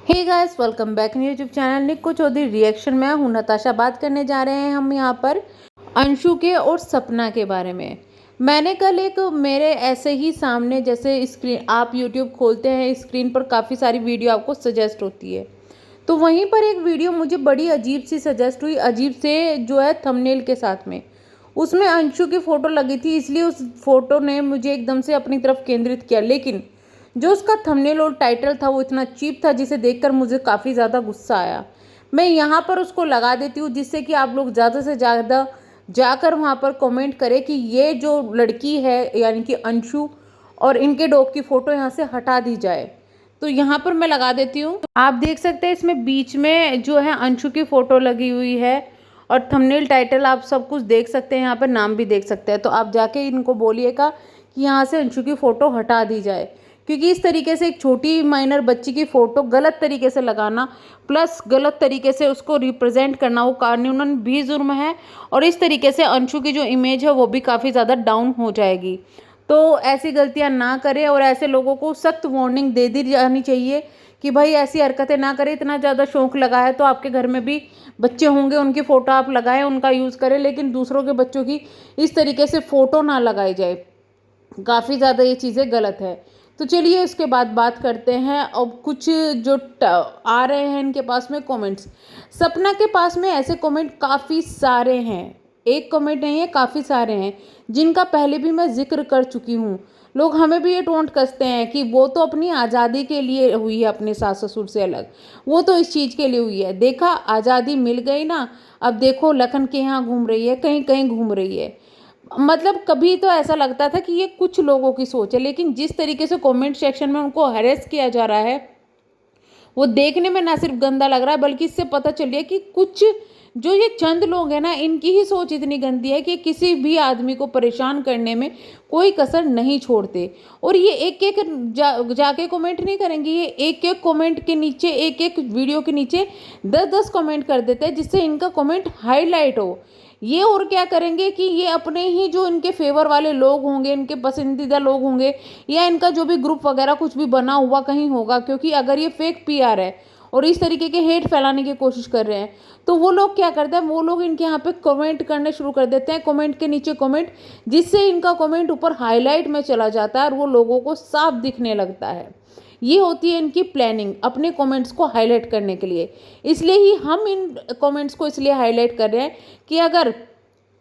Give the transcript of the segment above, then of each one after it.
Hey guys, welcome back in YouTube channel Nikku Chaudhary reaction में हूँ नताशा। बात करने जा रहे हैं हम यहाँ पर अंशु के और सपना के बारे में। मैंने कल एक मेरे ऐसे ही सामने जैसे स्क्रीन आप यूट्यूब खोलते हैं, स्क्रीन पर काफ़ी सारी वीडियो आपको सजेस्ट होती है, तो वहीं पर एक वीडियो मुझे बड़ी अजीब सी सजेस्ट हुई, अजीब से जो है थंबनेल के साथ में। उसमें अंशु की फ़ोटो लगी थी, इसलिए उस फोटो ने मुझे एकदम से अपनी तरफ केंद्रित किया। लेकिन जो उसका थंबनेल और टाइटल था वो इतना चीप था जिसे देखकर मुझे काफ़ी ज़्यादा गुस्सा आया। मैं यहाँ पर उसको लगा देती हूँ जिससे कि आप लोग ज़्यादा से ज़्यादा जाकर वहाँ पर कमेंट करें कि ये जो लड़की है यानी कि अंशु और इनके डॉग की फ़ोटो यहाँ से हटा दी जाए। तो यहाँ पर मैं लगा देती हूँ। आप देख सकते हैं इसमें बीच में जो है अंशु की फ़ोटो लगी हुई है और थंबनेल टाइटल आप सब कुछ देख सकते हैं, यहाँ पर नाम भी देख सकते हैं। तो आप जाके इनको बोलिएगा कि यहाँ से अंशु की फ़ोटो हटा दी जाए, क्योंकि इस तरीके से एक छोटी माइनर बच्ची की फ़ोटो गलत तरीके से लगाना प्लस गलत तरीके से उसको रिप्रेजेंट करना वो कानूनन भी जुर्म है। और इस तरीके से अंशु की जो इमेज है वो भी काफ़ी ज़्यादा डाउन हो जाएगी। तो ऐसी गलतियां ना करें और ऐसे लोगों को सख्त वार्निंग दे दी जानी चाहिए कि भाई ऐसी हरकतें ना करें। इतना ज़्यादा शौक लगा है तो आपके घर में भी बच्चे होंगे, उनकी फ़ोटो आप लगाएं, उनका यूज़ करें, लेकिन दूसरों के बच्चों की इस तरीके से फ़ोटो ना लगाई जाए। काफ़ी ज़्यादा ये चीज़ें गलत है। तो चलिए इसके बाद बात करते हैं। अब कुछ जो आ रहे हैं इनके पास में कमेंट्स। सपना के पास में ऐसे कमेंट काफ़ी सारे हैं, एक कमेंट नहीं है, काफ़ी सारे हैं जिनका पहले भी मैं जिक्र कर चुकी हूँ। लोग हमें भी ये टोंट कसते हैं कि वो तो अपनी आज़ादी के लिए हुई है, अपने सास ससुर से अलग, वो तो इस चीज़ के लिए हुई है। देखा, आज़ादी मिल गई ना, अब देखो लखन के यहाँ घूम रही है, कहीं कहीं घूम रही है। मतलब कभी तो ऐसा लगता था कि ये कुछ लोगों की सोच है, लेकिन जिस तरीके से कमेंट सेक्शन में उनको हैरेस किया जा रहा है वो देखने में ना सिर्फ गंदा लग रहा है बल्कि इससे पता चल रहा है कि कुछ जो ये चंद लोग हैं ना, इनकी ही सोच इतनी गंदी है कि किसी भी आदमी को परेशान करने में कोई कसर नहीं छोड़ते। और ये एक एक जाके कमेंट नहीं करेंगे, ये एक एक कमेंट के नीचे, एक एक वीडियो के नीचे 10-10 कमेंट कर देते हैं जिससे इनका कमेंट हाईलाइट हो। ये और क्या करेंगे कि ये अपने ही जो इनके फेवर वाले लोग होंगे, इनके पसंदीदा लोग होंगे, या इनका जो भी ग्रुप वगैरह कुछ भी बना हुआ कहीं होगा, क्योंकि अगर ये फेक पीआर है और इस तरीके के हेट फैलाने की कोशिश कर रहे हैं तो वो लोग क्या करते हैं, वो लोग इनके यहाँ पे कमेंट करने शुरू कर देते हैं, कमेंट के नीचे कमेंट, जिससे इनका कमेंट ऊपर हाईलाइट में चला जाता है और वो लोगों को साफ दिखने लगता है। ये होती है इनकी प्लानिंग अपने कमेंट्स को हाईलाइट करने के लिए। इसलिए ही हम इन कमेंट्स को इसलिए हाईलाइट कर रहे हैं कि अगर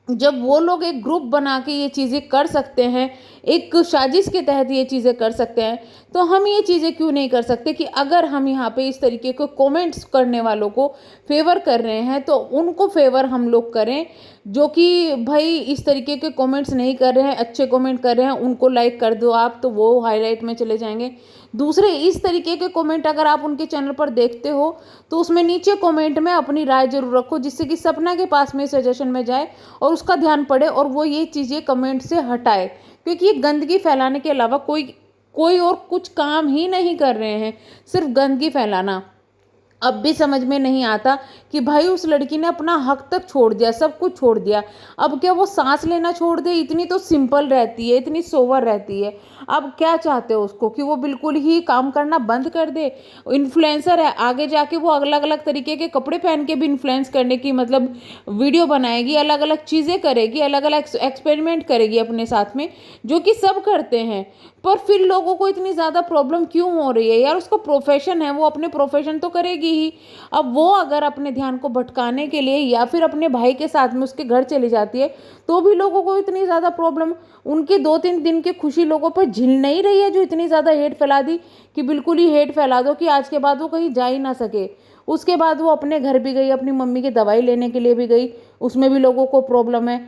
जब वो लोग एक ग्रुप बना के ये चीज़ें कर सकते हैं, एक साजिश के तहत ये चीज़ें कर सकते हैं, तो हम ये चीज़ें क्यों नहीं कर सकते कि अगर हम यहाँ पे इस तरीके के कमेंट्स करने वालों को फेवर कर रहे हैं तो उनको फेवर हम लोग करें। जो कि भाई इस तरीके के कमेंट्स नहीं कर रहे हैं, अच्छे कमेंट कर रहे हैं, उनको लाइक कर दो आप, तो वो हाईलाइट में चले जाएंगे। दूसरे इस तरीके के कमेंट अगर आप उनके चैनल पर देखते हो तो उसमें नीचे कमेंट में अपनी राय जरूर रखो, जिससे कि सपना के पास में सजेशन में जाए और उसका ध्यान पड़े और वो ये चीज़ें कमेंट से हटाए, क्योंकि ये गंदगी फैलाने के अलावा कोई कोई और कुछ काम ही नहीं कर रहे हैं, सिर्फ गंदगी फैलाना। अब भी समझ में नहीं आता कि भाई उस लड़की ने अपना हक तक छोड़ दिया, सब कुछ छोड़ दिया, अब क्या वो सांस लेना छोड़ दे? इतनी तो सिंपल रहती है, इतनी सोवर रहती है, अब क्या चाहते हो उसको कि वो बिल्कुल ही काम करना बंद कर दे? इन्फ्लुएंसर है, आगे जाके वो अलग अलग तरीके के कपड़े पहन के भी इन्फ्लुएंस करने की मतलब वीडियो बनाएगी, अलग अलग चीज़ें करेगी, अलग अलग एक्सपेरिमेंट करेगी अपने साथ में, जो कि सब करते हैं। पर फिर लोगों को इतनी ज़्यादा प्रॉब्लम क्यों हो रही है यार? उसका प्रोफेशन है, वो अपने प्रोफेशन तो करेगी ही। अब वो अगर अपने ध्यान को भटकाने के लिए या फिर अपने भाई के साथ में उसके घर चली जाती है तो भी लोगों को इतनी ज़्यादा प्रॉब्लम। उनकी 2-3 दिन की खुशी लोगों पर झिल नहीं रही है, जो इतनी ज़्यादा हेट फैला दी कि बिल्कुल ही हेट फैला दो कि आज के बाद वो कहीं जा ही ना सके। उसके बाद वो अपने घर भी गई, अपनी मम्मी की दवाई लेने के लिए भी गई, उसमें भी लोगों को प्रॉब्लम है।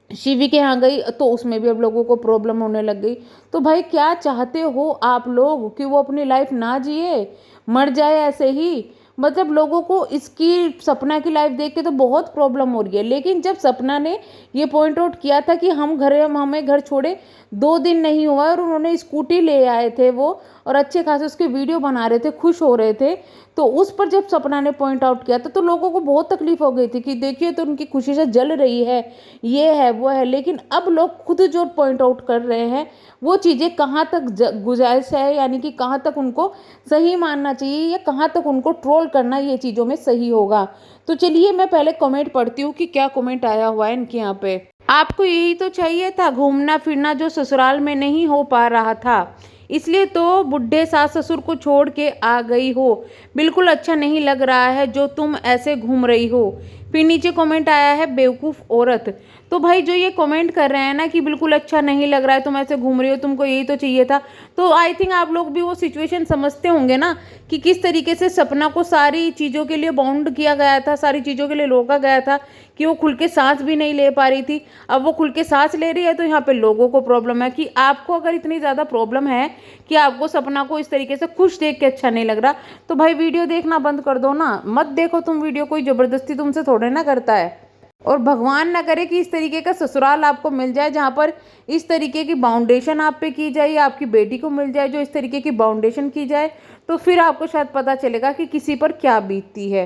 शिवी के यहाँ गई तो उसमें भी अब लोगों को प्रॉब्लम होने लग गई। तो भाई क्या चाहते हो आप लोग कि वो अपनी लाइफ ना जिए, मर जाए ऐसे ही? मतलब लोगों को इसकी सपना की लाइफ देख के तो बहुत प्रॉब्लम हो रही है। लेकिन जब सपना ने ये पॉइंट आउट किया था कि हमें घर छोड़े 2 दिन नहीं हुआ और उन्होंने स्कूटी ले आए थे वो, और अच्छे खासे उसके वीडियो बना रहे थे, खुश हो रहे थे, तो उस पर जब सपना ने पॉइंट आउट किया था तो लोगों को बहुत तकलीफ हो गई थी कि देखिए तो उनकी खुशी से जल रही है, ये है वो है। लेकिन अब लोग खुद जो पॉइंट आउट कर रहे हैं वो चीज़ें कहाँ तक गुजाइश है, यानी कि कहाँ तक उनको सही मानना चाहिए या कहाँ तक उनको ट्रोल करना ये चीज़ों में सही होगा। तो चलिए मैं पहले कमेंट पढ़ती हूँ कि क्या कमेंट आया हुआ है इनके यहाँ पे। आपको यही तो चाहिए था, घूमना फिरना जो ससुराल में नहीं हो पा रहा था, इसलिए तो बुढ़े सास ससुर को छोड़ के आ गई हो। बिल्कुल अच्छा नहीं लग रहा है जो तुम ऐसे घूम रही हो। फिर नीचे कमेंट आया है बेवकूफ़ औरत। तो भाई जो ये कमेंट कर रहे हैं ना कि बिल्कुल अच्छा नहीं लग रहा है, तुम ऐसे घूम रही हो, तुमको यही तो चाहिए था, तो आई थिंक आप लोग भी वो सिचुएशन समझते होंगे ना कि किस तरीके से सपना को सारी चीज़ों के लिए बाउंड किया गया था, सारी चीज़ों के लिए रोका गया था कि वो खुल के सांस भी नहीं ले पा रही थी। अब वो खुल के सांस ले रही है तो यहाँ पे लोगों को प्रॉब्लम है। कि आपको अगर इतनी ज़्यादा प्रॉब्लम है कि आपको सपना को इस तरीके से खुश देख के अच्छा नहीं लग रहा, तो भाई वीडियो देखना बंद कर दो ना, मत देखो तुम वीडियो, कोई ज़बरदस्ती तुमसे थोड़े ना करता है। और भगवान ना करे कि इस तरीके का ससुराल आपको मिल जाए जहाँ पर इस तरीके की बाउंडेशन आप पे की जाए, या आपकी बेटी को मिल जाए जो इस तरीके की बाउंडेशन की जाए, तो फिर आपको शायद पता चलेगा कि किसी पर क्या बीतती है।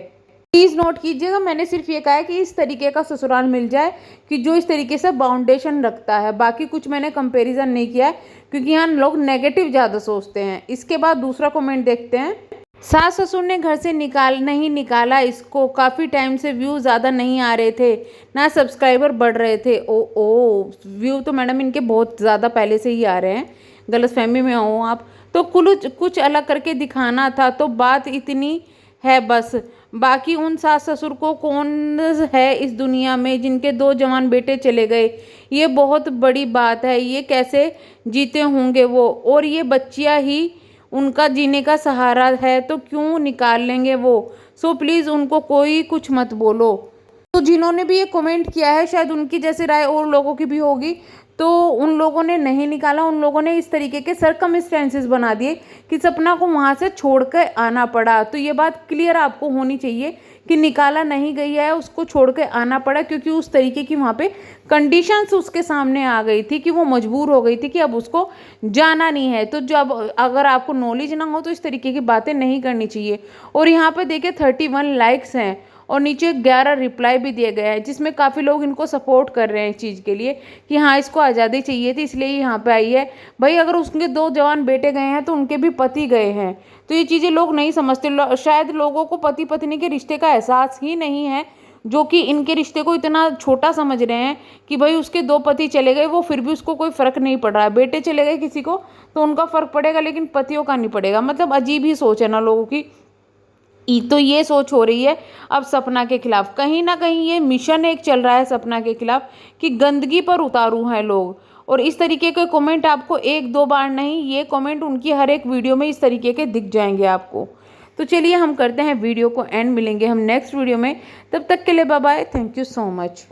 प्लीज़ नोट कीजिएगा, मैंने सिर्फ ये कहा है कि इस तरीके का ससुराल मिल जाए कि जो इस तरीके से बाउंडेशन रखता है, बाकी कुछ मैंने कंपैरिजन नहीं किया है क्योंकि यहाँ लोग नेगेटिव ज़्यादा सोचते हैं। इसके बाद दूसरा कमेंट देखते हैं। सास ससुर ने घर से नहीं निकाला इसको, काफ़ी टाइम से व्यू ज़्यादा नहीं आ रहे थे, ना सब्सक्राइबर बढ़ रहे थे। ओ व्यू तो मैडम इनके बहुत ज़्यादा पहले से ही आ रहे हैं, गलतफहमी में हो आप। तो कुछ अलग करके दिखाना था, तो बात इतनी है बस। बाकी उन सास ससुर को कौन है इस दुनिया में जिनके 2 जवान बेटे चले गए, ये बहुत बड़ी बात है। ये कैसे जीते होंगे वो, और ये बच्चियाँ ही उनका जीने का सहारा है, तो क्यों निकाल लेंगे वो। सो प्लीज़ उनको कोई कुछ मत बोलो। तो जिन्होंने भी ये कमेंट किया है शायद उनकी जैसे राय और लोगों की भी होगी, तो उन लोगों ने नहीं निकाला, उन लोगों ने इस तरीके के सरकमस्टेंसेस बना दिए कि सपना को वहाँ से छोड़ कर आना पड़ा। तो ये बात क्लियर आपको होनी चाहिए कि निकाला नहीं गया है, उसको छोड़ के आना पड़ा क्योंकि उस तरीके की वहाँ पे कंडीशंस उसके सामने आ गई थी कि वो मजबूर हो गई थी कि अब उसको जाना नहीं है। तो जब अगर आपको नॉलेज ना हो तो इस तरीके की बातें नहीं करनी चाहिए। और यहाँ पे देखिए 31 लाइक्स हैं और नीचे 11 रिप्लाई भी दिए गए हैं, जिसमें काफ़ी लोग इनको सपोर्ट कर रहे हैं इस चीज़ के लिए कि हाँ इसको आज़ादी चाहिए थी इसलिए यहाँ पे आई है। भाई अगर उसके 2 जवान बेटे गए हैं तो उनके भी पति गए हैं, तो ये चीज़ें लोग नहीं समझते। शायद लोगों को पति पत्नी के रिश्ते का एहसास ही नहीं है, जो कि इनके रिश्ते को इतना छोटा समझ रहे हैं कि भाई उसके 2 पति चले गए वो फिर भी उसको कोई फ़र्क नहीं पड़ रहा है। बेटे चले गए किसी को तो उनका फ़र्क पड़ेगा लेकिन पतियों का नहीं पड़ेगा। मतलब अजीब ही सोच है ना लोगों की। तो ये सोच हो रही है अब सपना के खिलाफ, कहीं ना कहीं ये मिशन एक चल रहा है सपना के खिलाफ कि गंदगी पर उतारू हैं लोग। और इस तरीके के कमेंट आपको 1-2 बार नहीं, ये कमेंट उनकी हर एक वीडियो में इस तरीके के दिख जाएंगे आपको। तो चलिए हम करते हैं वीडियो को एंड, मिलेंगे हम नेक्स्ट वीडियो में, तब तक के लिए bye bye, thank you so much.